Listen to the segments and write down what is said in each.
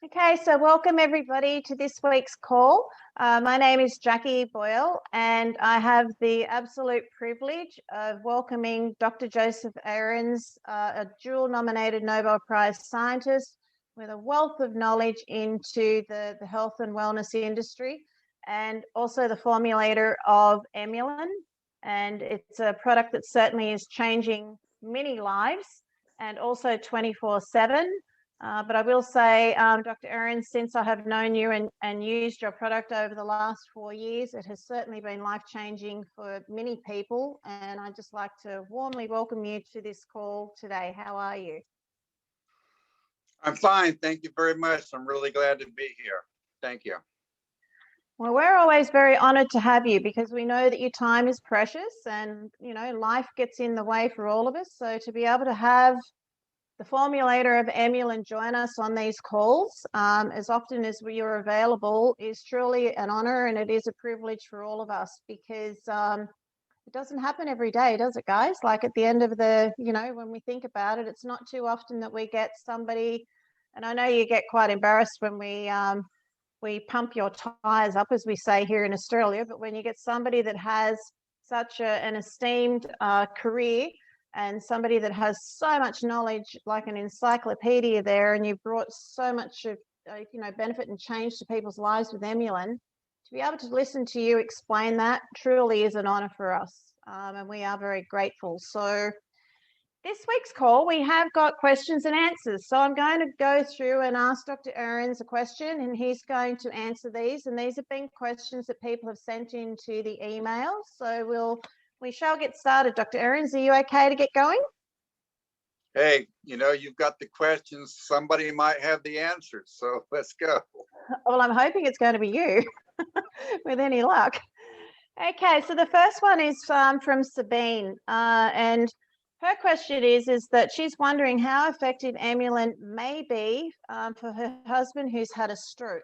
Okay, so welcome everybody to this week's call. My name is Jackie Boyle, and I have the absolute privilege of welcoming Dr. Joseph Ahrens, a dual-nominated Nobel Prize scientist with a wealth of knowledge into the health and wellness industry, and also the formulator of EMULIN. And it's a product that certainly is changing many lives, and also 24/7. But I will say, Dr. Ahrens, since I have known you and used your product over the last 4 years, it has certainly been life-changing for many people. And I'd just like to warmly welcome you to this call today. How are you? I'm fine. Thank you very much. I'm really glad to be here. Thank you. Well, we're always very honored to have you because we know that your time is precious and, you know, life gets in the way for all of us. So to be able to have the formulator of EMULIN join us on these calls as often as we are available is truly an honor, and it is a privilege for all of us because it doesn't happen every day, does it, guys? Like at the end of the, you know, when we think about it, it's not too often that we get somebody, and I know you get quite embarrassed when we pump your tires up, as we say here in Australia, but when you get somebody that has such an esteemed career and somebody that has so much knowledge, like an encyclopedia there, and you've brought so much of benefit and change to people's lives with EMULIN, to be able to listen to you explain that truly is an honor for us, and we are very grateful. So this week's call, we have got questions and answers. So I'm going to go through and ask Dr. Ahrens a question, and he's going to answer these. And these have been questions that people have sent into the email. So we shall get started. Dr. Ahrens, are you okay to get going? Hey, you've got the questions. Somebody might have the answers. So let's go. Well, I'm hoping it's going to be you with any luck. Okay, so the first one is from Sabine. And her question is that she's wondering how effective EMULIN may be for her husband who's had a stroke.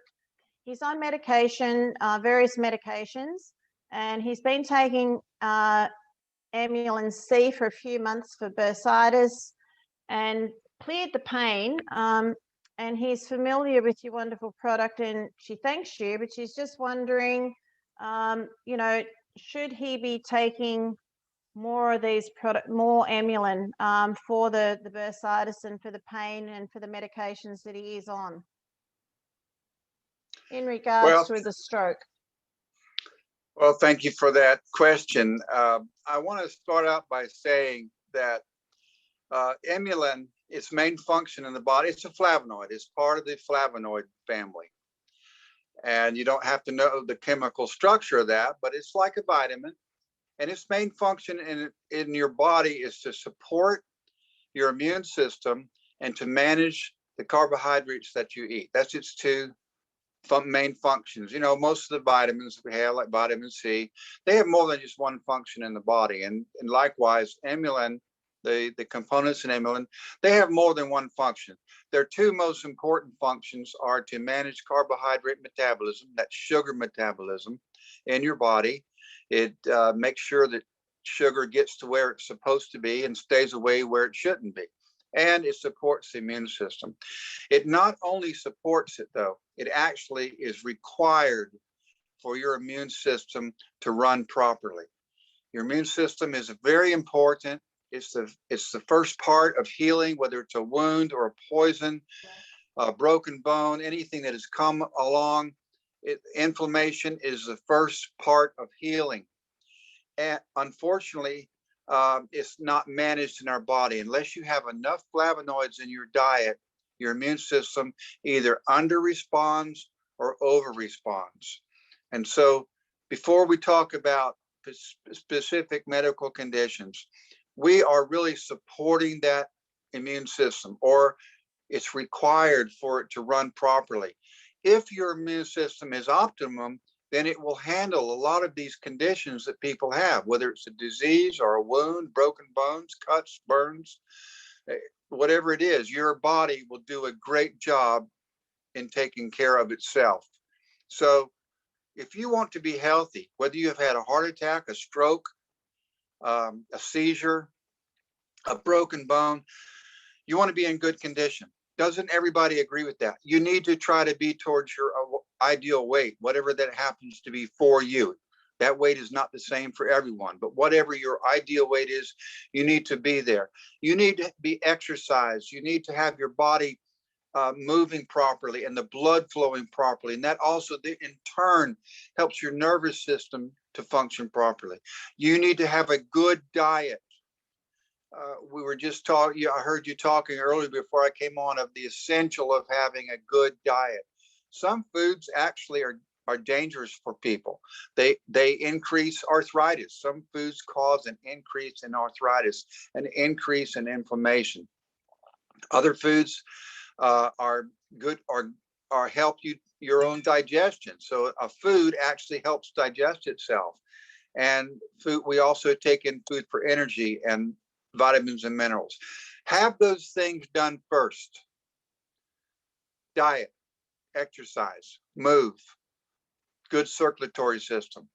He's on medication, various medications, and he's been taking EMULIN C for a few months for bursitis and cleared the pain. And he's familiar with your wonderful product, and she thanks you, but she's just wondering, should he be taking more of these more EMULIN for the bursitis and for the pain and for the medications that he is on in regards to the stroke? Well, thank you for that question. I want to start out by saying that EMULIN, its main function in the body, it's a flavonoid. It's part of the flavonoid family. And you don't have to know the chemical structure of that, but it's like a vitamin. And its main function in your body is to support your immune system and to manage the carbohydrates that you eat. That's its two main functions. Most of the vitamins we have, like vitamin C, they have more than just one function in the body. And likewise, EMULIN, the components in EMULIN, they have more than one function. Their two most important functions are to manage carbohydrate metabolism, that's sugar metabolism in your body. It makes sure that sugar gets to where it's supposed to be and stays away where it shouldn't be. And it supports the immune system. It not only supports it, though, it actually is required for your immune system to run properly. Your immune system is very important. It's the first part of healing, whether it's a wound or a poison, a broken bone, anything that has come along. Inflammation is the first part of healing. And unfortunately, it's not managed in our body. Unless you have enough flavonoids in your diet, your immune system either under responds or over responds. And so before we talk about specific medical conditions, we are really supporting that immune system, or it's required for it to run properly. If your immune system is optimum, then it will handle a lot of these conditions that people have, whether it's a disease or a wound, broken bones, cuts, burns, whatever it is. Your body will do a great job in taking care of itself. So if you want to be healthy, whether you have had a heart attack, a stroke, a seizure, a broken bone, you want to be in good condition. Doesn't everybody agree with that? You need to try to be towards your ideal weight, whatever that happens to be for you. That weight is not the same for everyone, but whatever your ideal weight is, you need to be there. You need to be exercised. You need to have your body moving properly and the blood flowing properly. And that also in turn helps your nervous system to function properly. You need to have a good diet. We were just talking, I heard you talking earlier before I came on of the essential of having a good diet. Some foods actually are dangerous for people. They increase arthritis. Some foods cause an increase in arthritis, an increase in inflammation. Other foods are good or help your own digestion. So a food actually helps digest itself. And food, we also take in food for energy and vitamins and minerals. Have those things done first. Diet, exercise, move, good circulatory system.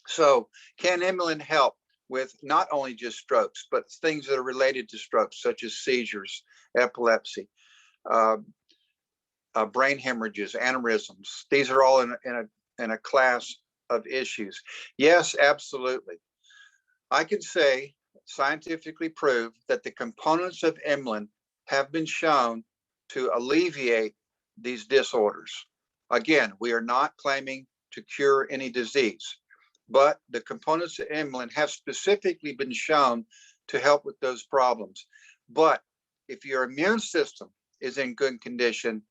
So can EMULIN help with not only just strokes, but things that are related to strokes, such as seizures, epilepsy, brain hemorrhages, aneurysms? These are all in a class of issues. Yes, absolutely. I can say, scientifically proved, that the components of EMULIN have been shown to alleviate these disorders. Again, we are not claiming to cure any disease, but the components of EMULIN have specifically been shown to help with those problems. But if your immune system is in good condition,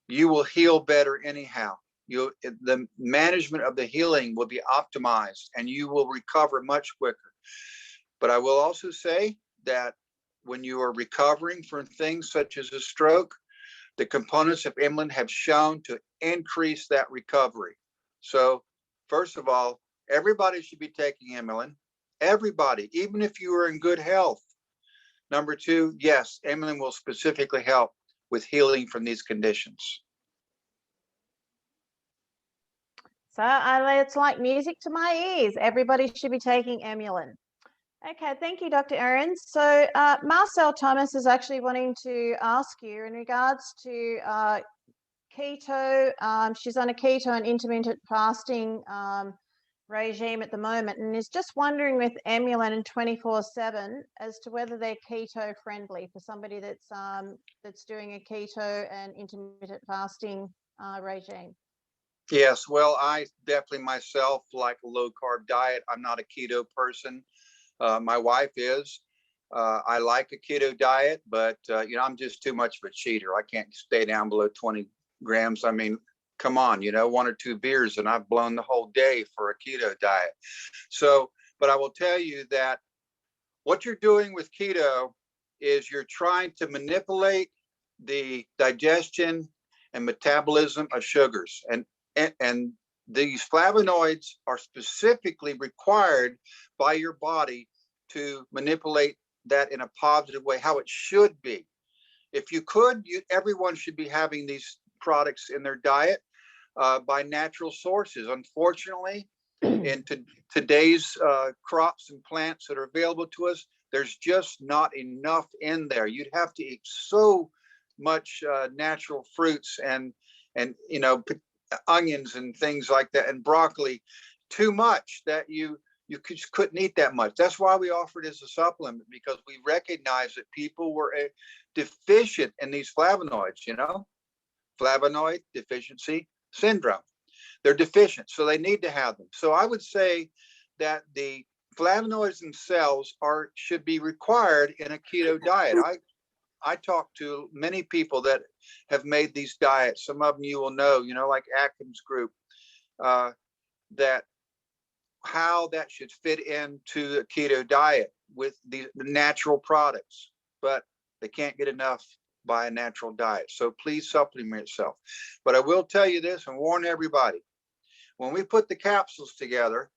you will heal better anyhow. The management of the healing will be optimized and you will recover much quicker. But I will also say that when you are recovering from things such as a stroke, the components of EMULIN have shown to increase that recovery. So first of all, everybody should be taking EMULIN. Everybody, even if you are in good health. Number two, yes, EMULIN will specifically help with healing from these conditions. So it's like music to my ears. Everybody should be taking EMULIN. Okay, thank you, Dr. Ahrens. So Marcel Thomas is actually wanting to ask you in regards to keto. She's on a keto and intermittent fasting regime at the moment, and is just wondering with EMULIN and 24/7 as to whether they're keto friendly for somebody that's doing a keto and intermittent fasting regime. Yes, well, I definitely myself like a low carb diet. I'm not a keto person. My wife is. I like a keto diet, but I'm just too much of a cheater. I can't stay down below 20 grams. I mean, come on, 1 or 2 beers and I've blown the whole day for a keto diet. So, but I will tell you that what you're doing with keto is you're trying to manipulate the digestion and metabolism of sugars. And these flavonoids are specifically required by your body to manipulate that in a positive way, how it should be. If you could, everyone should be having these products in their diet by natural sources. Unfortunately, in today's crops and plants that are available to us, there's just not enough in there. You'd have to eat so much natural fruits and onions and things like that, and broccoli, too much that you couldn't eat that much. That's why we offer it as a supplement, because we recognize that people were deficient in these flavonoids, flavonoid deficiency syndrome. They're deficient, so they need to have them. So I would say that the flavonoids themselves should be required in a keto diet. I talk to many people that have made these diets. Some of them you will know, like Atkins Group, that how that should fit into a keto diet with the natural products, but they can't get enough by a natural diet. So please supplement yourself. But I will tell you this and warn everybody, when we put the capsules together,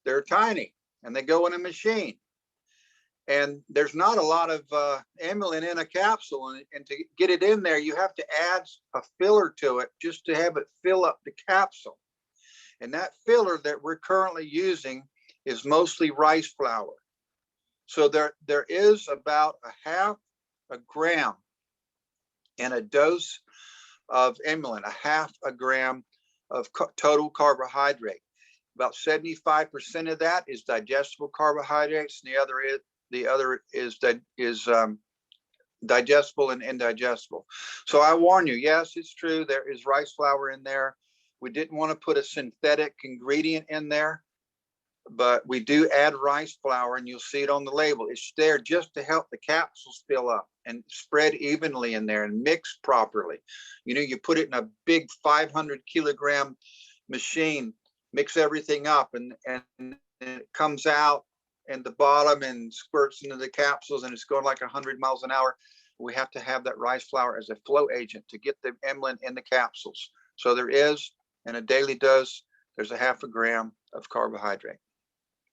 they're tiny and they go in a machine. And there's not a lot of EMULIN in a capsule. And to get it in there, you have to add a filler to it just to have it fill up the capsule. And that filler that we're currently using is mostly rice flour. So there is about a half a gram And a dose of EMULIN, a half a gram of total carbohydrate. About 75% of that is digestible carbohydrates, and the other is digestible and indigestible. So I warn you, yes, it's true, there is rice flour in there. We didn't want to put a synthetic ingredient in there, but we do add rice flour, and you'll see it on the label. It's there just to help the capsules fill up and spread evenly in there and mix properly. You know, you put it in a big 500 kilogram machine, mix everything up, and it comes out in the bottom and squirts into the capsules, and it's going like 100 miles an hour. We have to have that rice flour as a flow agent to get the EMULIN in the capsules. So there is, in a daily dose, there's a half a gram of carbohydrate.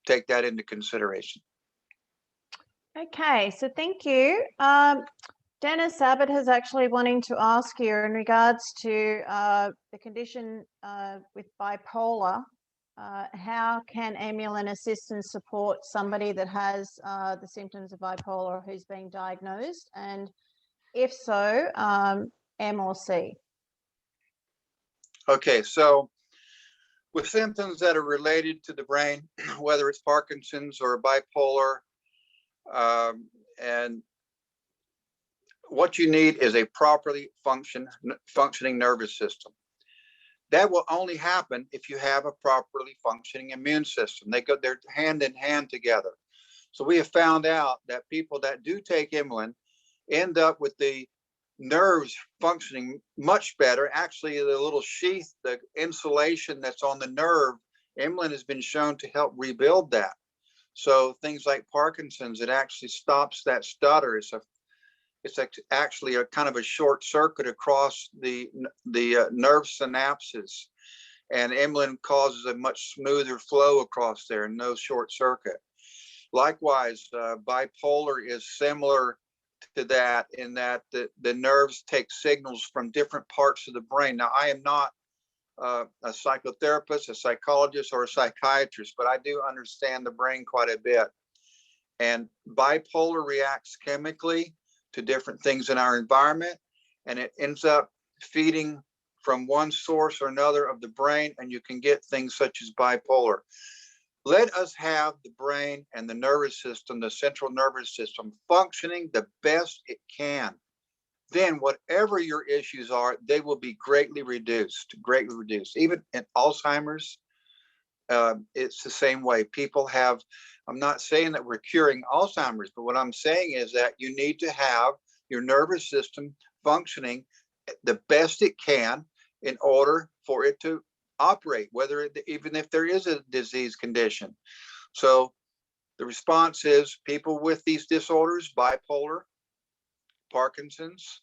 Take that into consideration. Okay, so thank you. Dennis Abbott has actually wanting to ask you in regards to the condition with bipolar. How can EMULIN assist and support somebody that has the symptoms of bipolar who's been diagnosed? And if so, M or C? Okay, so with symptoms that are related to the brain, whether it's Parkinson's or bipolar, and what you need is a properly functioning nervous system. That will only happen if you have a properly functioning immune system. They're hand in hand together. So we have found out that people that do take EMULIN end up with the nerves functioning much better. Actually, the little sheath, the insulation that's on the nerve, EMULIN has been shown to help rebuild that. So things like Parkinson's, it actually stops that stutter. It's actually a kind of a short circuit across the nerve synapses, and EMULIN causes a much smoother flow across there and no short circuit. Likewise, bipolar is similar to that in that the nerves take signals from different parts of the brain. Now, I am not a psychotherapist, a psychologist, or a psychiatrist, but I do understand the brain quite a bit. And bipolar reacts chemically to different things in our environment, and it ends up feeding from one source or another of the brain, and you can get things such as bipolar. Let us have the brain and the nervous system, the central nervous system, functioning the best it can. Then whatever your issues are, they will be greatly reduced. Even in Alzheimer's, it's the same way. People have, I'm not saying that we're curing Alzheimer's, but what I'm saying is that you need to have your nervous system functioning the best it can in order for it to operate, even if there is a disease condition. So the response is people with these disorders, bipolar, Parkinson's,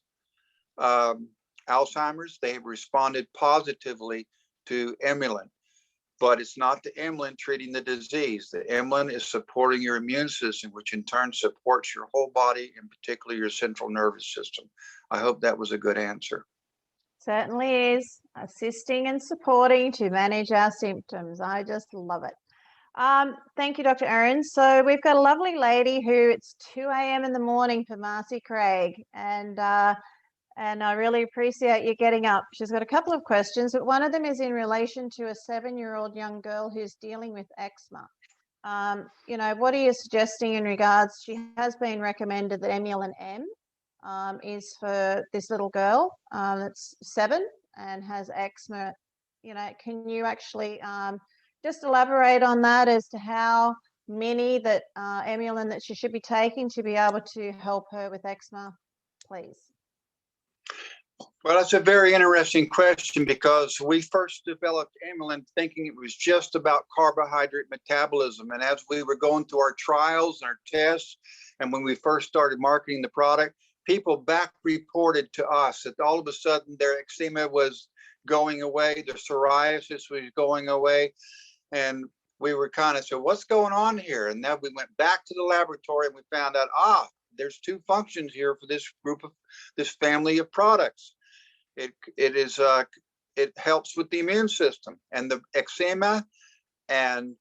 Alzheimer's, they have responded positively to EMULIN. But it's not the EMULIN treating the disease. The EMULIN is supporting your immune system, which in turn supports your whole body, and particularly your central nervous system. I hope that was a good answer. Certainly is. Assisting and supporting to manage our symptoms. I just love it. Thank you, Dr. Ahrens. So we've got a lovely lady who it's 2 a.m. in the morning for Marcy Craig, and I really appreciate you getting up. She's got a couple of questions, but one of them is in relation to a 7-year-old young girl who's dealing with eczema. You know, what are you suggesting in regards? She has been recommended that EMULIN M is for this little girl that's 7 and has eczema. You know, can you actually just elaborate on that as to how many that EMULIN that she should be taking to be able to help her with eczema, please? Well, that's a very interesting question, because we first developed EMULIN thinking it was just about carbohydrate metabolism. And as we were going through our trials and our tests, and when we first started marketing the product, people back reported to us that all of a sudden their eczema was going away, their psoriasis was going away. And we were kind of, so what's going on here? And then we went back to the laboratory and we found out, there's 2 functions here for this family of products. It helps with the immune system, and the eczema and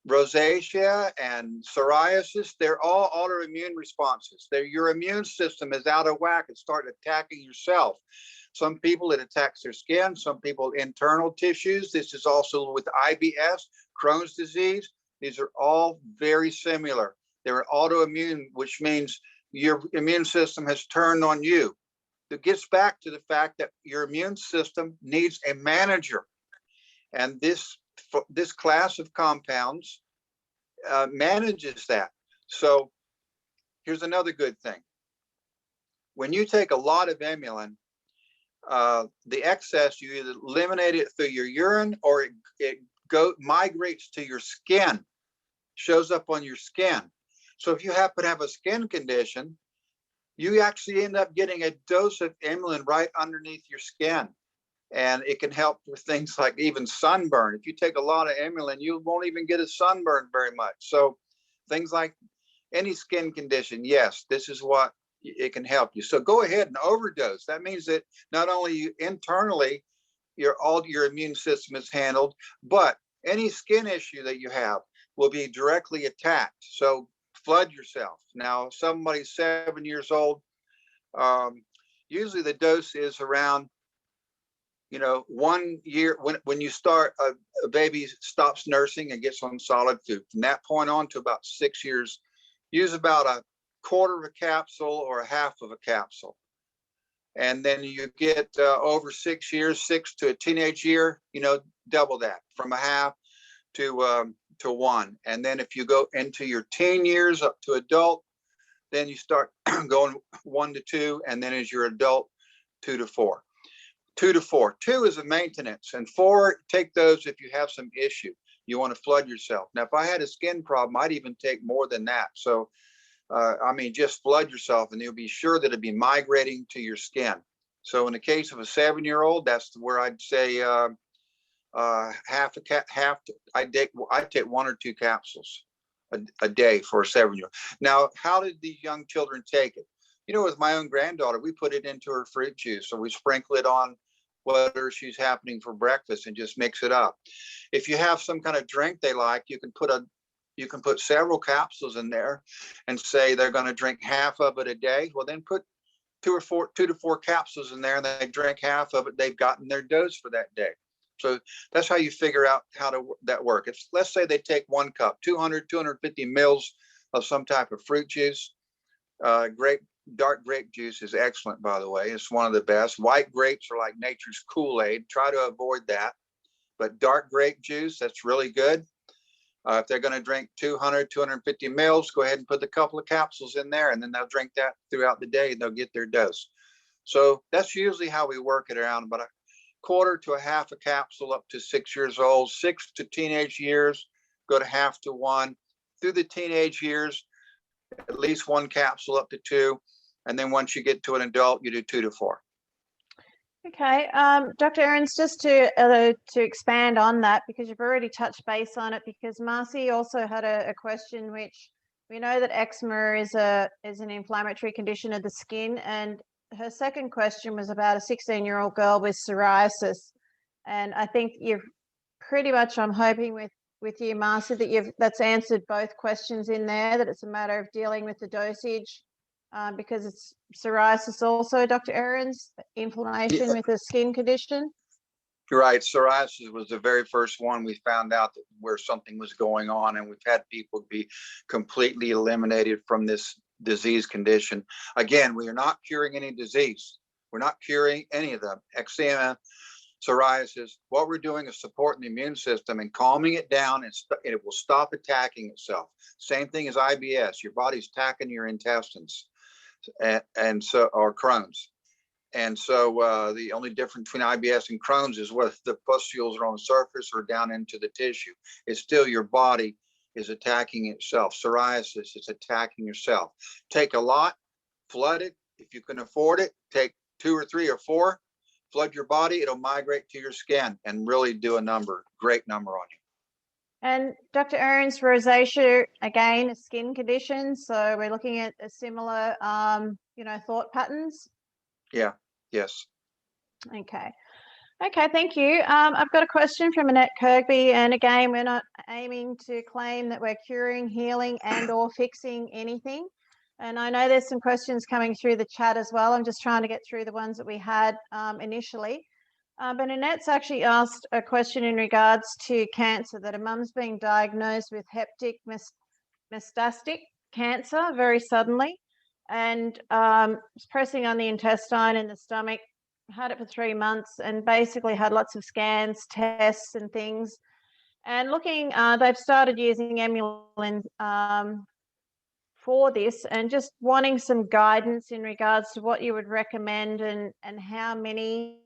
rosacea and psoriasis, they're all autoimmune responses. Your immune system is out of whack. It's starting attacking yourself. Some people, it attacks their skin. Some people, internal tissues. This is also with IBS, Crohn's disease. These are all very similar. They're autoimmune, which means your immune system has turned on you. It gets back to the fact that your immune system needs a manager. And this class of compounds manages that. So here's another good thing. When you take a lot of EMULIN, the excess, you either eliminate it through your urine or it migrates to your skin, shows up on your skin. So if you happen to have a skin condition, you actually end up getting a dose of EMULIN right underneath your skin. And it can help with things like even sunburn. If you take a lot of EMULIN, you won't even get a sunburn very much. So things like any skin condition, yes, this is what it can help you. So go ahead and overdose. That means that not only you internally, all your immune system is handled, but any skin issue that you have will be directly attacked. So flood yourself. Now, somebody's 7 years old, usually the dose is around 1 year. When you start, a baby stops nursing and gets on solid food. From that point on to about 6 years, use about a quarter of a capsule or a half of a capsule. And then you get over 6 years, 6 to a teenage year, double that, from a half to 1. And then if you go into your teen years up to adult, then you start going 1 to 2, and then as you're adult, 2 to 4. 2 to 4. 2 is a maintenance, and 4, take those if you have some issue. You want to flood yourself. Now, if I had a skin problem, I'd even take more than that. So, just flood yourself, and you'll be sure that it'll be migrating to your skin. So, in the case of a 7-year-old, that's where I'd say I take 1 or 2 capsules a day for a 7-year-old. Now, how did these young children take it? With my own granddaughter, we put it into her fruit juice. So we sprinkle it on whatever she's happening for breakfast and just mix it up. If you have some kind of drink they like, you can put several capsules in there and say they're going to drink half of it a day. Well, then put 2 to 4 capsules in there, and they drink half of it. They've gotten their dose for that day. So that's how you figure out that work. Let's say they take 1 cup, 250 mils of some type of fruit juice. Dark grape juice is excellent, by the way. It's one of the best. White grapes are like nature's Kool-Aid. Try to avoid that. But dark grape juice, that's really good. If they're going to drink 250 mils, go ahead and put a couple of capsules in there, and then they'll drink that throughout the day, and they'll get their dose. So that's usually how we work it around, about a quarter to a half a capsule up to 6 years old. 6 to teenage years, go to half to 1. Through the teenage years, at least 1 capsule up to 2. And then once you get to an adult, you do 2 to 4. Okay, Dr. Ahrens, just to expand on that, because you've already touched base on it, because Marcy also had a question, which we know that eczema is an inflammatory condition of the skin, and her second question was about a 16-year-old girl with psoriasis. And I think you've pretty much, I'm hoping with you, Marcy, that that's answered both questions in there, that it's a matter of dealing with the dosage. Because it's psoriasis also, Dr. Ahrens, inflammation with a skin condition. You're right. Psoriasis was the very first one we found out where something was going on, and we've had people be completely eliminated from this disease condition. Again, we are not curing any disease. We're not curing any of them. Eczema, psoriasis. What we're doing is supporting the immune system and calming it down, and it will stop attacking itself. Same thing as IBS. Your body's attacking your intestines. And so, or Crohn's. And so the only difference between IBS and Crohn's is whether the pustules are on the surface or down into the tissue. It's still your body is attacking itself. Psoriasis is attacking yourself. Take a lot, flood it. If you can afford it, take 2 or 3 or 4, flood your body. It'll migrate to your skin and really do a great number on you. And Dr. Ahrens, rosacea, again, a skin condition. So we're looking at a similar, thought patterns. Yeah. Yes. Okay. Okay, thank you. I've got a question from Annette Kirkby, and again, we're not aiming to claim that we're curing, healing, and/or fixing anything. And I know there's some questions coming through the chat as well. I'm just trying to get through the ones that we had initially. But Annette's actually asked a question in regards to cancer, that a mum's being diagnosed with hepatic metastatic cancer very suddenly, and it's pressing on the intestine and the stomach. Had it for 3 months and basically had lots of scans, tests, and things. And looking, they've started using EMULIN for this, and just wanting some guidance in regards to what you would recommend and how many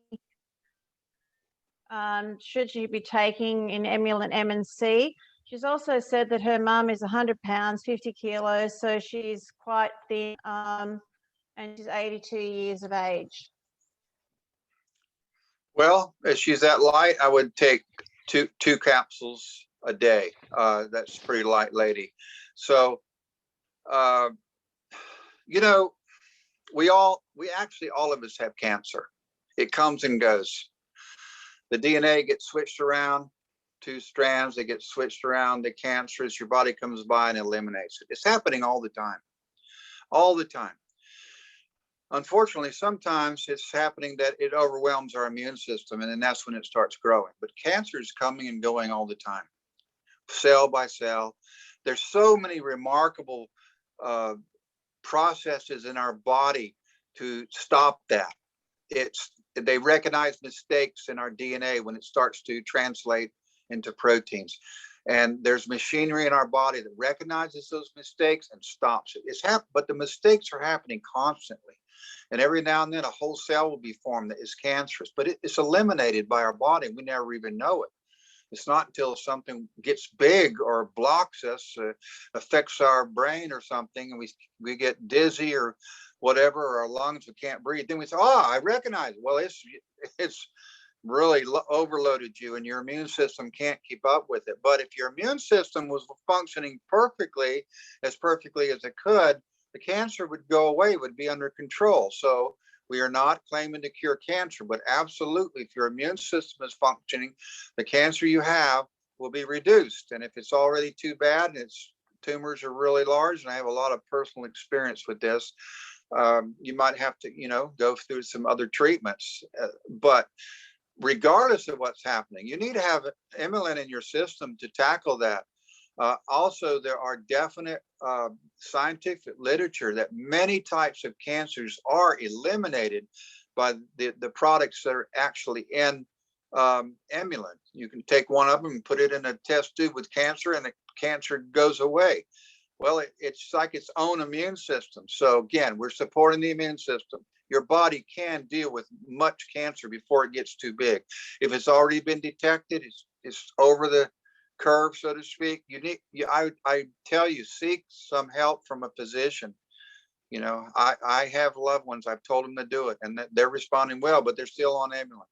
should you be taking in EMULIN M and C. She's also said that her mum is 100 pounds, 50 kilos, so she's quite thin, and she's 82 years of age. Well, if she's that light, I would take two capsules a day. That's pretty light, lady. So, you know, we actually, all of us have cancer. It comes and goes. The DNA gets switched around, 2 strands, they get switched around, the cancerous, your body comes by and eliminates it. It's happening all the time, all the time. Unfortunately, sometimes it's happening that it overwhelms our immune system, and then that's when it starts growing. But cancer is coming and going all the time, cell by cell. There's so many remarkable processes in our body to stop that. They recognize mistakes in our DNA when it starts to translate into proteins. And there's machinery in our body that recognizes those mistakes and stops it. But the mistakes are happening constantly. And every now and then a whole cell will be formed that is cancerous, but it's eliminated by our body. We never even know it. It's not until something gets big or blocks us, affects our brain or something, and we get dizzy or whatever, or our lungs, we can't breathe. Then we say, "Oh, I recognize it." Well, it's really overloaded you, and your immune system can't keep up with it. But if your immune system was functioning perfectly as it could, the cancer would go away, would be under control. So we are not claiming to cure cancer, but absolutely, if your immune system is functioning, the cancer you have will be reduced. And if it's already too bad and its tumors are really large, and I have a lot of personal experience with this, you might have to, go through some other treatments. But regardless of what's happening, you need to have EMULIN in your system to tackle that. Also, there are definite scientific literature that many types of cancers are eliminated by the products that are actually in EMULIN. You can take one of them and put it in a test tube with cancer, and the cancer goes away. Well, it's like its own immune system. So again, we're supporting the immune system. Your body can deal with much cancer before it gets too big. If it's already been detected, it's over the curve, so to speak. I tell you, seek some help from a physician. I have loved ones. I've told them to do it, and they're responding well, but they're still on EMULIN.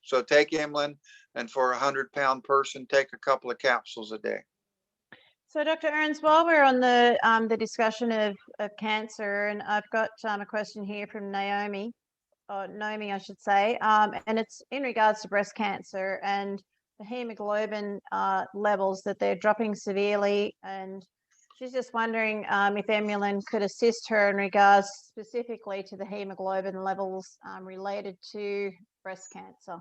So take EMULIN, and for a 100-pound person, take a couple of capsules a day. So, Dr. Ahrens, while we're on the discussion of cancer, and I've got a question here from Naomi, I should say, and it's in regards to breast cancer and the hemoglobin levels, that they're dropping severely, and she's just wondering if EMULIN could assist her in regards specifically to the hemoglobin levels related to breast cancer.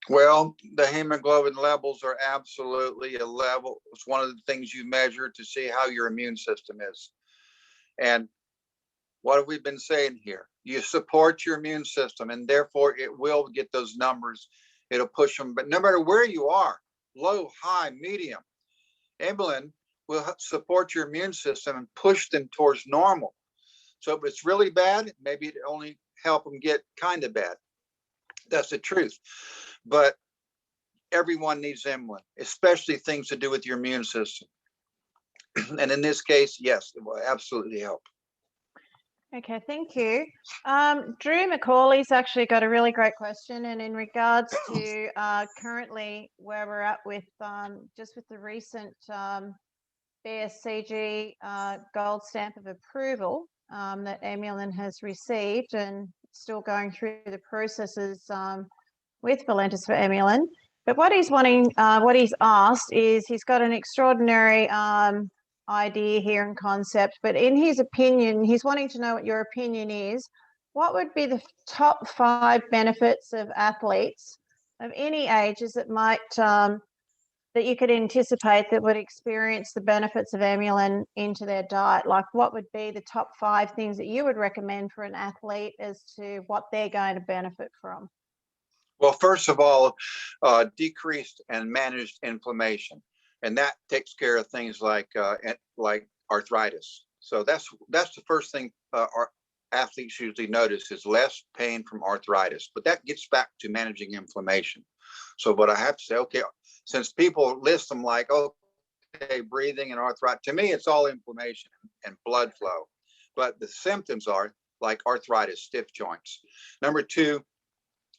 Well, the hemoglobin levels are absolutely a level. It's one of the things you measure to see how your immune system is. And what have we been saying here? You support your immune system, and therefore it will get those numbers. It'll push them. But no matter where you are, low, high, medium, EMULIN will support your immune system and push them towards normal. So if it's really bad, maybe it only help them get kind of bad. That's the truth. But everyone needs EMULIN, especially things to do with your immune system. And in this case, yes, it will absolutely help. Okay, thank you. Drew McCauley's actually got a really great question, and in regards to currently where we're at with just with the recent BSCG gold stamp of approval that EMULIN has received, and still going through the processes with Valentis for EMULIN. But what he's wanting, what he's asked is, he's got an extraordinary idea here and concept, but in his opinion, he's wanting to know what your opinion is. What would be the top 5 benefits of athletes of any ages that might that you could anticipate that would experience the benefits of EMULIN into their diet? Like, what would be the top 5 things that you would recommend for an athlete as to what they're going to benefit from? Well, first of all, decreased and managed inflammation, and that takes care of things like arthritis. So that's the first thing our athletes usually notice is less pain from arthritis. But that gets back to managing inflammation. So what I have to say, okay, since people list them like, okay, breathing and arthritis, to me, it's all inflammation and blood flow. But the symptoms are like arthritis, stiff joints. Number 2,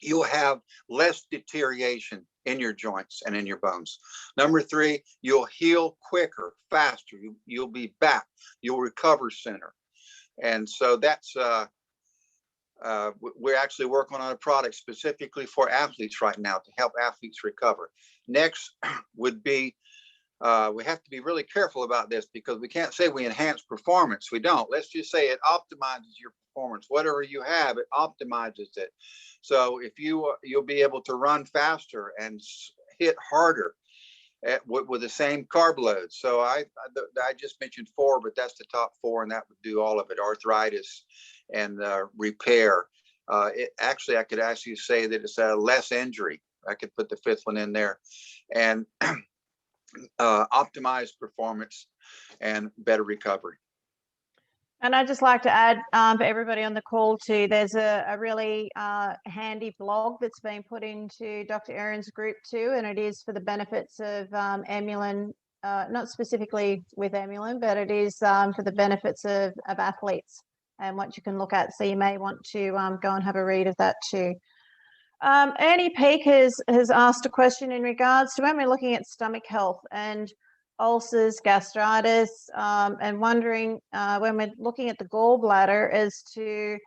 you'll have less deterioration in your joints and in your bones. Number 3, you'll heal quicker, faster. You'll be back. You'll recover sooner. And so that's, we're actually working on a product specifically for athletes right now to help athletes recover. Next would be, we have to be really careful about this because we can't say we enhance performance. We don't. Let's just say it optimizes your performance. Whatever you have, it optimizes it. So if you'll be able to run faster and hit harder with the same carb load. So I just mentioned 4, but that's the top 4, and that would do all of it: arthritis and repair. I could actually say that it's less injury. I could put the 5th one in there, and optimized performance and better recovery. And I'd just like to add for everybody on the call too, there's a really handy blog that's been put into Dr. Ahrens' group too, and it is for the benefits of EMULIN, not specifically with EMULIN, but it is for the benefits of athletes and what you can look at. So you may want to go and have a read of that too. Ernie Peake has asked a question in regards to when we're looking at stomach health and ulcers, gastritis, and wondering when we're looking at the gallbladder as to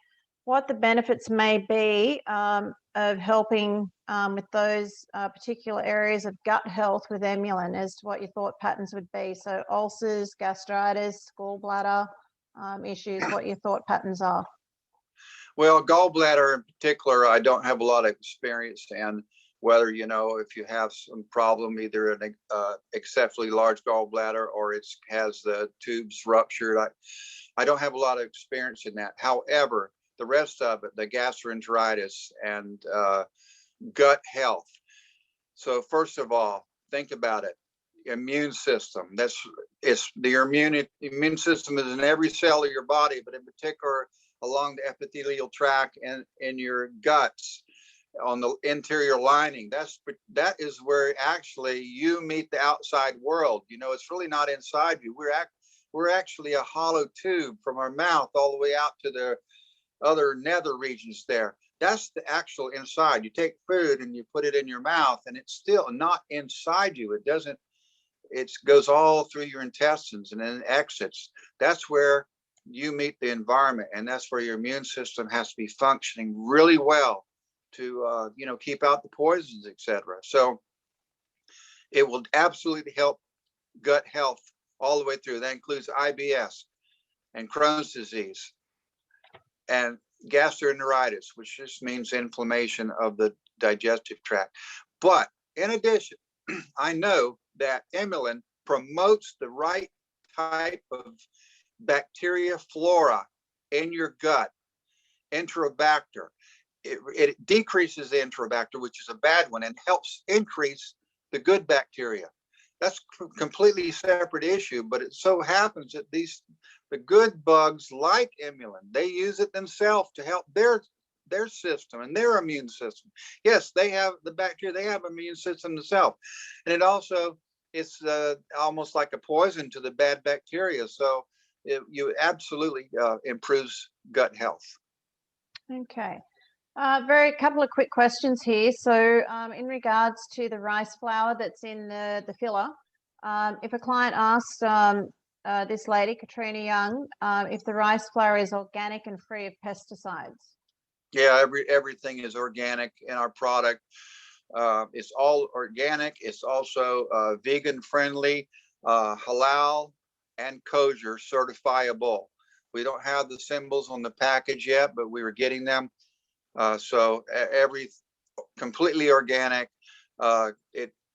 what the benefits may be of helping with those particular areas of gut health with EMULIN, as to what your thought patterns would be. So ulcers, gastritis, gallbladder issues, what your thought patterns are. Well, gallbladder in particular, I don't have a lot of experience in. Whether, if you have some problem, either an excessively large gallbladder or it has the tubes ruptured. I don't have a lot of experience in that. However, the rest of it, the gastroenteritis and gut health. So first of all, think about it. Immune system. Your immune system is in every cell of your body, but in particular along the epithelial tract and in your guts, on the interior lining. That is where actually you meet the outside world. It's really not inside you. We're actually a hollow tube from our mouth all the way out to the other nether regions there. That's the actual inside. You take food and you put it in your mouth, and it's still not inside you. It goes all through your intestines and then exits. That's where you meet the environment, and that's where your immune system has to be functioning really well to keep out the poisons, etc. So it will absolutely help gut health all the way through. That includes IBS and Crohn's disease and gastroenteritis, which just means inflammation of the digestive tract. But in addition, I know that EMULIN promotes the right type of bacteria flora in your gut, Enterobacter. It decreases the Enterobacter, which is a bad one, and helps increase the good bacteria. That's a completely separate issue, but it so happens that the good bugs like EMULIN, they use it themselves to help their system and their immune system. Yes, they have the bacteria, they have an immune system themselves. And it also, it's almost like a poison to the bad bacteria. So you absolutely improves gut health. Okay. Couple of quick questions here. So in regards to the rice flour that's in the filler, if a client asks this lady, Katrina Young, if the rice flour is organic and free of pesticides. Yeah, everything is organic in our product. It's all organic. It's also vegan friendly, halal, and kosher certifiable. We don't have the symbols on the package yet, but we were getting them. So every completely organic,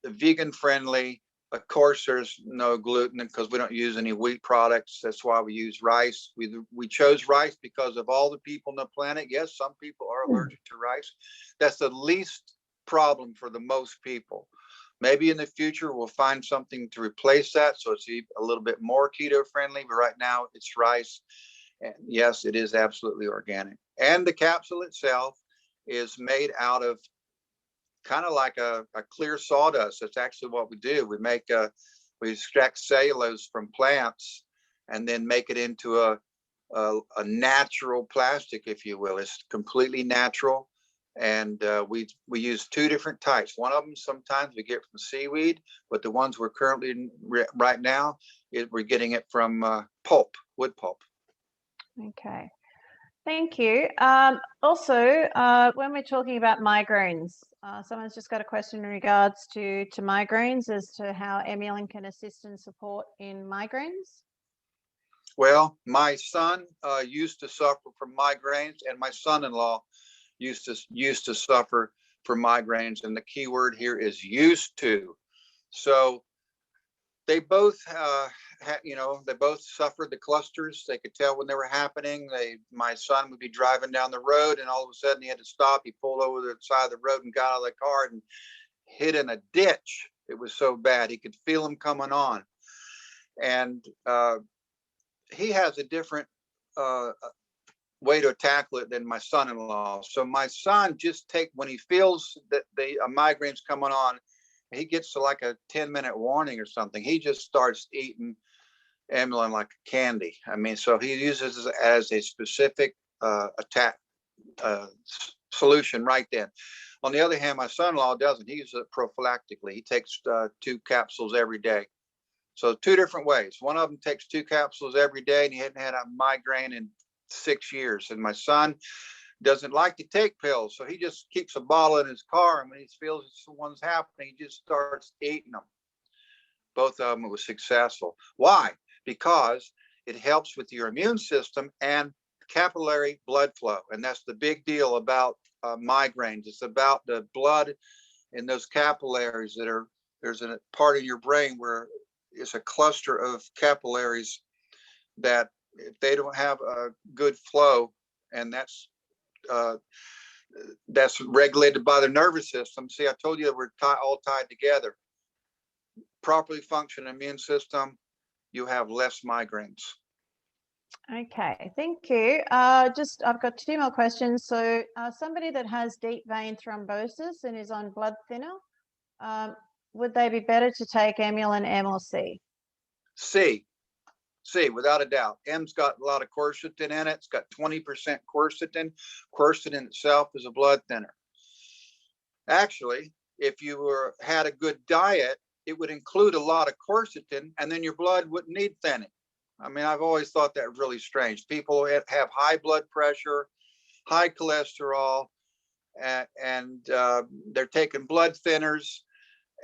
vegan friendly. Of course, there's no gluten because we don't use any wheat products. That's why we use rice. We chose rice because of all the people on the planet. Yes, some people are allergic to rice. That's the least problem for the most people. Maybe in the future we'll find something to replace that, so it's a little bit more keto friendly. But right now it's rice, and yes, it is absolutely organic. And the capsule itself is made out of kind of like a clear sawdust. That's actually what we do. We extract cellulose from plants and then make it into a natural plastic, if you will. It's completely natural. And we use two different types. One of them sometimes we get from seaweed, but the ones we're currently right now, we're getting it from pulp, wood pulp. Okay. Thank you. Also, when we're talking about migraines, someone's just got a question in regards to migraines as to how EMULIN can assist and support in migraines. Well, my son used to suffer from migraines, and my son-in-law used to suffer from migraines, and the key word here is used to. So they both they both suffered the clusters. They could tell when they were happening. My son would be driving down the road, and all of a sudden he had to stop. He pulled over the side of the road and got out of the car and hit in a ditch. It was so bad. He could feel them coming on. And he has a different way to tackle it than my son-in-law. So my son when he feels that the migraine's coming on, he gets to like a 10-minute warning or something. He just starts eating EMULIN like candy. I mean, so he uses it as a specific attack solution right then. On the other hand, my son-in-law doesn't. He uses it prophylactically. He takes 2 capsules every day. So 2 different ways. One of them takes 2 capsules every day, and he hadn't had a migraine in 6 years. And my son doesn't like to take pills, so he just keeps a bottle in his car, and when he feels someone's happening, he just starts eating them. Both of them, it was successful. Why? Because it helps with your immune system and capillary blood flow, and that's the big deal about migraines. It's about the blood in those capillaries there's a part of your brain where it's a cluster of capillaries that if they don't have a good flow, and that's regulated by the nervous system. See, I told you that we're all tied together. Properly functioning immune system, you have less migraines. Okay, thank you. I've got 2 more questions. So somebody that has deep vein thrombosis and is on blood thinner, would they be better to take EMULIN, M or C? C, without a doubt. M's got a lot of quercetin in it. It's got 20% quercetin. Quercetin itself is a blood thinner. Actually, if you had a good diet, it would include a lot of quercetin, and then your blood wouldn't need thinning. I mean, I've always thought that really strange. People have high blood pressure, high cholesterol, and they're taking blood thinners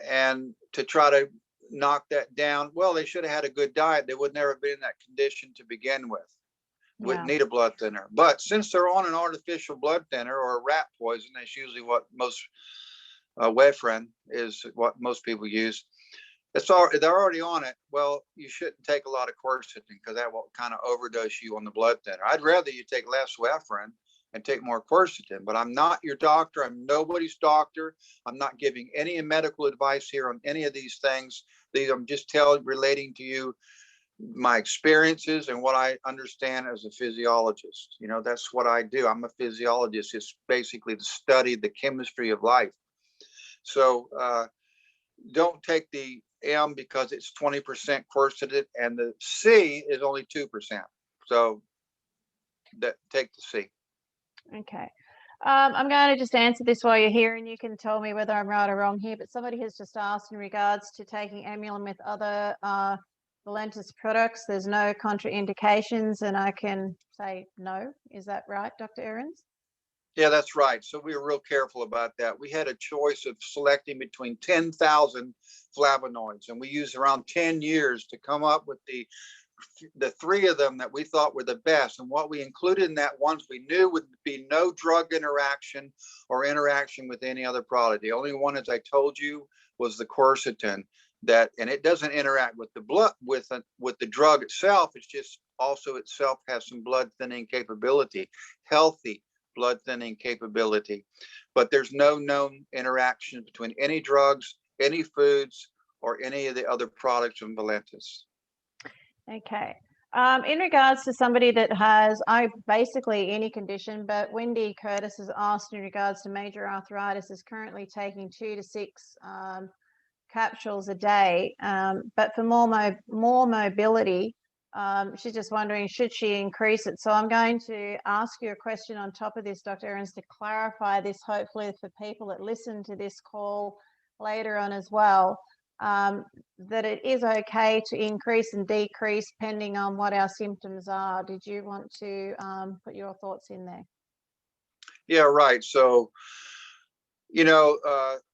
and to try to knock that down. Well, they should have had a good diet. They would never have been in that condition to begin with. Wouldn't need a blood thinner. But since they're on an artificial blood thinner or a rat poison, that's usually what most Wefren is what most people use. They're already on it. Well, you shouldn't take a lot of quercetin because that will kind of overdose you on the blood thinner. I'd rather you take less Wefren and take more quercetin, but I'm not your doctor. I'm nobody's doctor. I'm not giving any medical advice here on any of these things. I'm just relating to you my experiences and what I understand as a physiologist. You know, that's what I do. I'm a physiologist. It's basically to study the chemistry of life. So don't take the M because it's 20% quercetin, and the C is only 2%. So take the C. Okay. I'm going to just answer this while you're here, and you can tell me whether I'm right or wrong here. But somebody has just asked in regards to taking EMULIN with other Valentis products. There's no contraindications, and I can say no. Is that right, Dr. Ahrens? Yeah, that's right. So we were real careful about that. We had a choice of selecting between 10,000 flavonoids, and we used around 10 years to come up with the three of them that we thought were the best. And what we included in that ones we knew would be no drug interaction or interaction with any other product. The only one, as I told you, was the quercetin, that, and it doesn't interact with the blood with the drug itself. It's just also itself has some blood thinning capability, healthy blood thinning capability, but there's no known interaction between any drugs, any foods, or any of the other products from Valentis. Okay. In regards to somebody that has basically any condition, but Wendy Curtis has asked in regards to major arthritis, is currently taking 2 to 6 capsules a day, but for more mobility, she's just wondering, should she increase it? So I'm going to ask you a question on top of this, Dr. Ahrens, to clarify this, hopefully for people that listen to this call later on as well, that it is okay to increase and decrease depending on what our symptoms are. Did you want to put your thoughts in there? Yeah, right. So,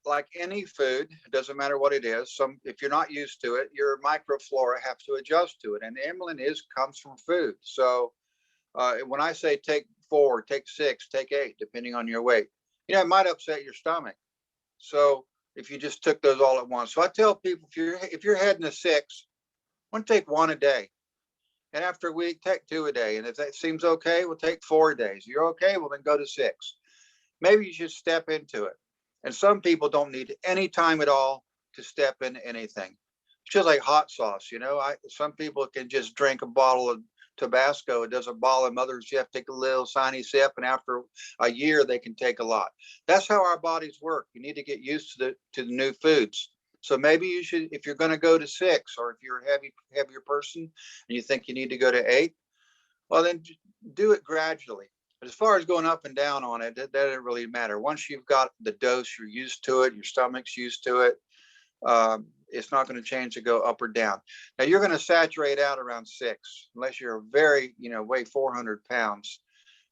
like any food, it doesn't matter what it is. If you're not used to it, your microflora have to adjust to it. And EMULIN comes from food. So when I say take 4, take 6, take 8, depending on your weight, it might upset your stomach. So if you just took those all at once. So I tell people, if you're heading to 6, I want to take 1 a day. And after a week, take 2 a day. And if that seems okay, we'll take 4 days. You're okay, well then go to 6. Maybe you should step into it. And some people don't need any time at all to step into anything. It's just like hot sauce, some people can just drink a bottle of Tabasco. It doesn't bother them. Others, you have to take a little tiny sip, and after a year, they can take a lot. That's how our bodies work. You need to get used to the new foods. So maybe you should, if you're going to go to 6, or if you're a heavier person and you think you need to go to 8, well, then do it gradually. But as far as going up and down on it, that doesn't really matter. Once you've got the dose, you're used to it, your stomach's used to it. It's not going to change to go up or down. Now you're going to saturate out around 6, unless you're very, weigh 400 pounds.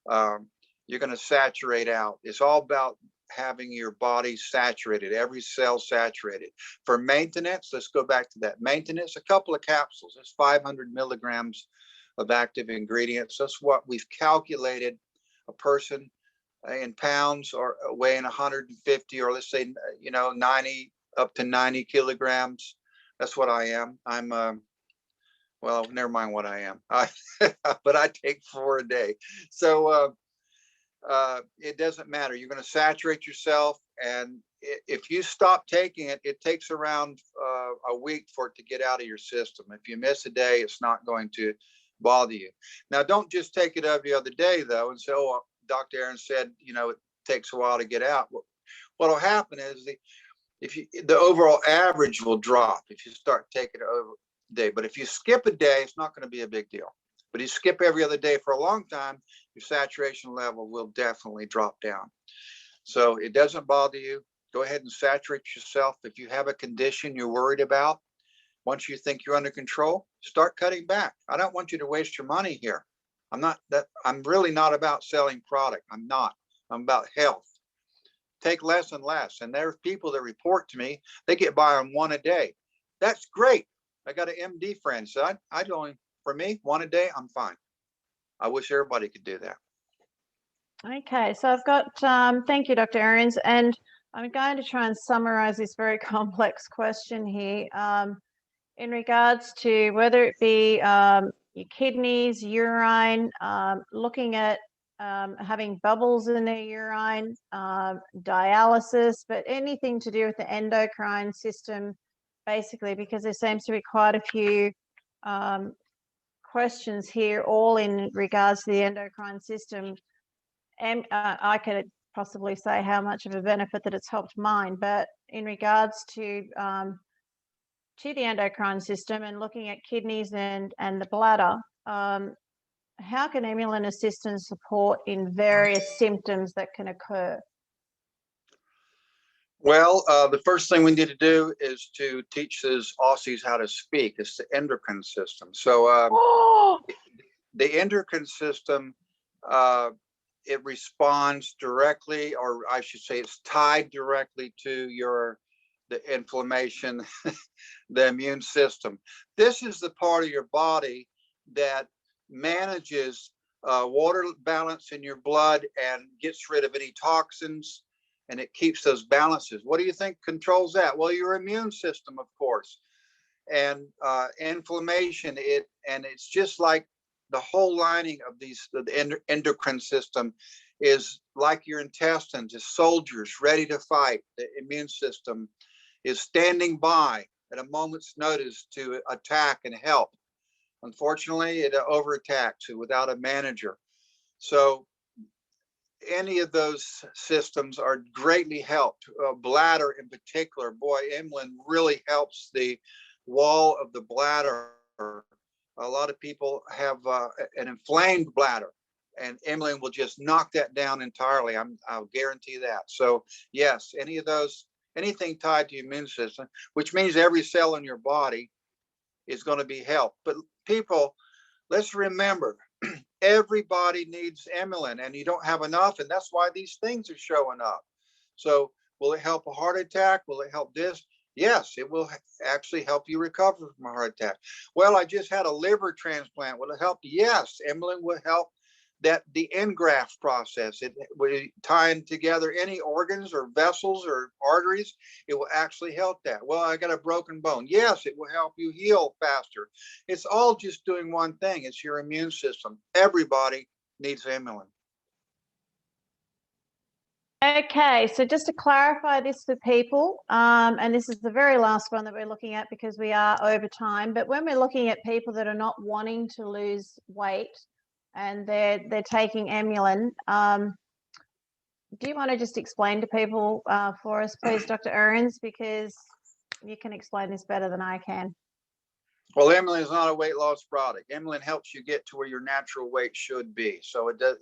You're going to saturate out. It's all about having your body saturated, every cell saturated. For maintenance, let's go back to that. Maintenance, a couple of capsules. That's 500 milligrams of active ingredients. That's what we've calculated a person in pounds or weighing 150, or let's say, 90 up to 90 kilograms. That's what I am. I'm, well, never mind what I am. But I take 4 a day. So it doesn't matter. You're going to saturate yourself. And if you stop taking it, it takes around a week for it to get out of your system. If you miss a day, it's not going to bother you. Now, don't just take it every other day, though, and say, oh, Dr. Ahrens said, it takes a while to get out. What'll happen is the overall average will drop if you start taking it over a day. But if you skip a day, it's not going to be a big deal. But if you skip every other day for a long time, your saturation level will definitely drop down. So it doesn't bother you. Go ahead and saturate yourself. If you have a condition you're worried about, once you think you're under control, start cutting back. I don't want you to waste your money here. I'm really not about selling product. I'm not. I'm about health. Take less and less. And there's people that report to me, they get by on 1 a day. That's great. I got an MD friend, so for me, 1 a day, I'm fine. I wish everybody could do that. Okay, so I've got, thank you, Dr. Ahrens, and I'm going to try and summarize this very complex question here. In regards to whether it be your kidneys, urine, looking at having bubbles in their urine, dialysis, but anything to do with the endocrine system, basically, because there seems to be quite a few questions here, all in regards to the endocrine system. And I could possibly say how much of a benefit that it's helped mine, but in regards to the endocrine system and looking at kidneys and the bladder, how can EMULIN assist and support in various symptoms that can occur? Well, the first thing we need to do is to teach those Aussies how to speak. It's the endocrine system. So the endocrine system it responds directly, or I should say it's tied directly to the inflammation, the immune system. This is the part of your body that manages water balance in your blood and gets rid of any toxins, and it keeps those balances. What do you think controls that? Well, your immune system, of course, and inflammation. It's just like the whole lining of the endocrine system is like your intestines, is soldiers ready to fight. The immune system is standing by at a moment's notice to attack and help. Unfortunately, it overattacks without a manager. So any of those systems are greatly helped. Bladder in particular, boy, EMULIN really helps the wall of the bladder. A lot of people have an inflamed bladder, and EMULIN will just knock that down entirely. I'll guarantee that. So yes, any of those, anything tied to your immune system, which means every cell in your body is going to be helped. But people, let's remember, everybody needs EMULIN, and you don't have enough, and that's why these things are showing up. So will it help a heart attack? Will it help this? Yes, it will actually help you recover from a heart attack. Well, I just had a liver transplant. Will it help? Yes, EMULIN will help the engraft process. It will tying together any organs or vessels or arteries. It will actually help that. Well, I got a broken bone. Yes, it will help you heal faster. It's all just doing one thing. It's your immune system. Everybody needs EMULIN. Okay, so just to clarify this for people, and this is the very last one that we're looking at because we are over time, but when we're looking at people that are not wanting to lose weight and they're taking EMULIN, do you want to just explain to people for us, please, Dr. Ahrens, because you can explain this better than I can. Well, EMULIN is not a weight loss product. EMULIN helps you get to where your natural weight should be. So it does.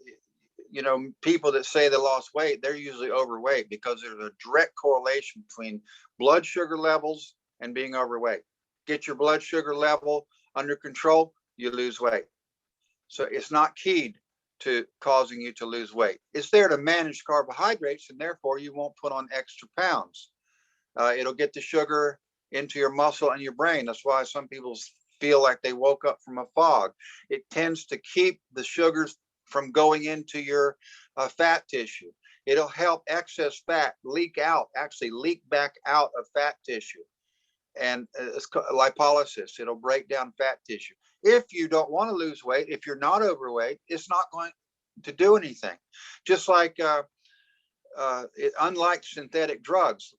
You know, people that say they lost weight, they're usually overweight because there's a direct correlation between blood sugar levels and being overweight. Get your blood sugar level under control, you lose weight. So it's not keyed to causing you to lose weight. It's there to manage carbohydrates, and therefore you won't put on extra pounds. It'll get the sugar into your muscle and your brain. That's why some people feel like they woke up from a fog. It tends to keep the sugars from going into your fat tissue. It'll help excess fat leak back out of fat tissue. And it's lipolysis. It'll break down fat tissue. If you don't want to lose weight, if you're not overweight, it's not going to do anything. Just like, unlike synthetic drugs,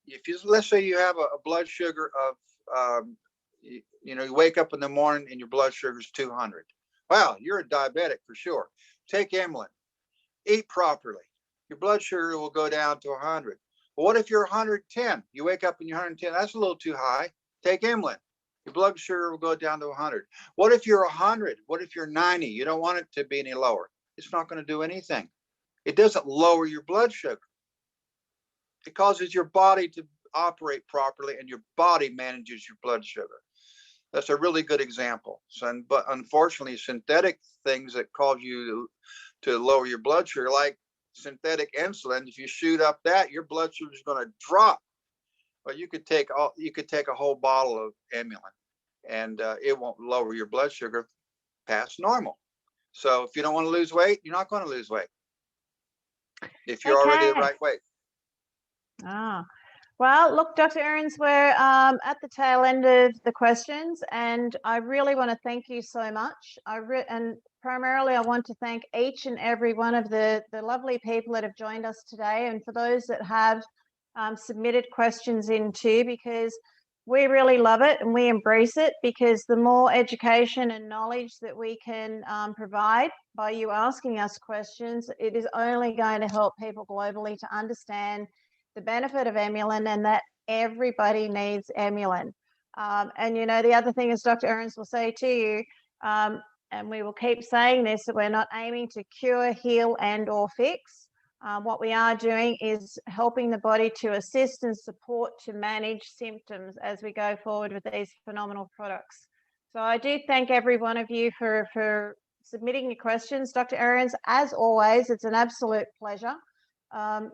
let's say you have a blood sugar of, you wake up in the morning and your blood sugar is 200. Wow, you're a diabetic for sure. Take EMULIN, eat properly. Your blood sugar will go down to 100. But what if you're 110? You wake up and you're 110. That's a little too high. Take EMULIN. Your blood sugar will go down to 100. What if you're 100? What if you're 90? You don't want it to be any lower. It's not going to do anything. It doesn't lower your blood sugar. It causes your body to operate properly, and your body manages your blood sugar. That's a really good example. But unfortunately, synthetic things that cause you to lower your blood sugar, like synthetic insulin, if you shoot up that, your blood sugar is going to drop. But you could take a whole bottle of EMULIN, and it won't lower your blood sugar past normal. So if you don't want to lose weight, you're not going to lose weight if you're already the right weight. Well, look, Dr. Ahrens, we're at the tail end of the questions, and I really want to thank you so much. And primarily, I want to thank each and every one of the lovely people that have joined us today, and for those that have submitted questions in too, because we really love it and we embrace it, because the more education and knowledge that we can provide by you asking us questions, it is only going to help people globally to understand the benefit of EMULIN and that everybody needs EMULIN. And the other thing is, Dr. Ahrens will say to you, and we will keep saying this, that we're not aiming to cure, heal, and or fix. What we are doing is helping the body to assist and support to manage symptoms as we go forward with these phenomenal products. So I do thank every one of you for submitting your questions. Dr. Ahrens, as always, it's an absolute pleasure.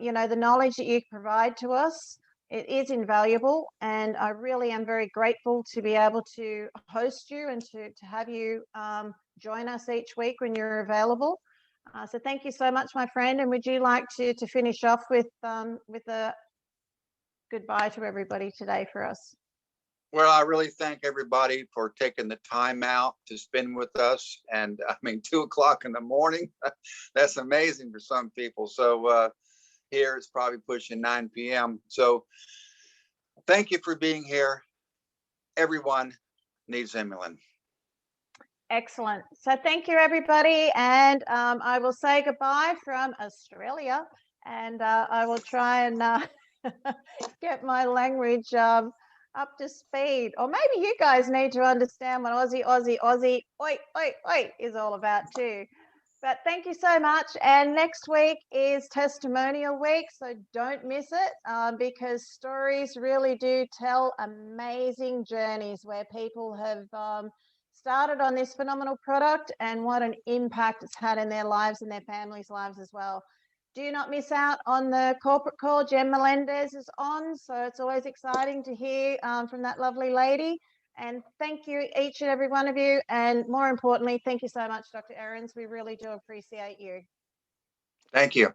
You know, the knowledge that you provide to us, it is invaluable, and I really am very grateful to be able to host you and to have you join us each week when you're available. So thank you so much, my friend. And would you like to finish off with a goodbye to everybody today for us? Well, I really thank everybody for taking the time out to spend with us. And I mean, 2 o'clock in the morning, that's amazing for some people. So here it's probably pushing 9 p.m. So thank you for being here. Everyone needs EMULIN. Excellent. So thank you, everybody. And I will say goodbye from Australia. And I will try and get my language up to speed. Or maybe you guys need to understand what Aussie, oi, oi, oi is all about too. But thank you so much. And next week is testimonial week. So don't miss it because stories really do tell amazing journeys where people have started on this phenomenal product and what an impact it's had in their lives and their families' lives as well. Do not miss out on the corporate call. Jen Melendez is on, so it's always exciting to hear from that lovely lady. And thank you, each and every one of you. And more importantly, thank you so much, Dr. Ahrens. We really do appreciate you. Thank you.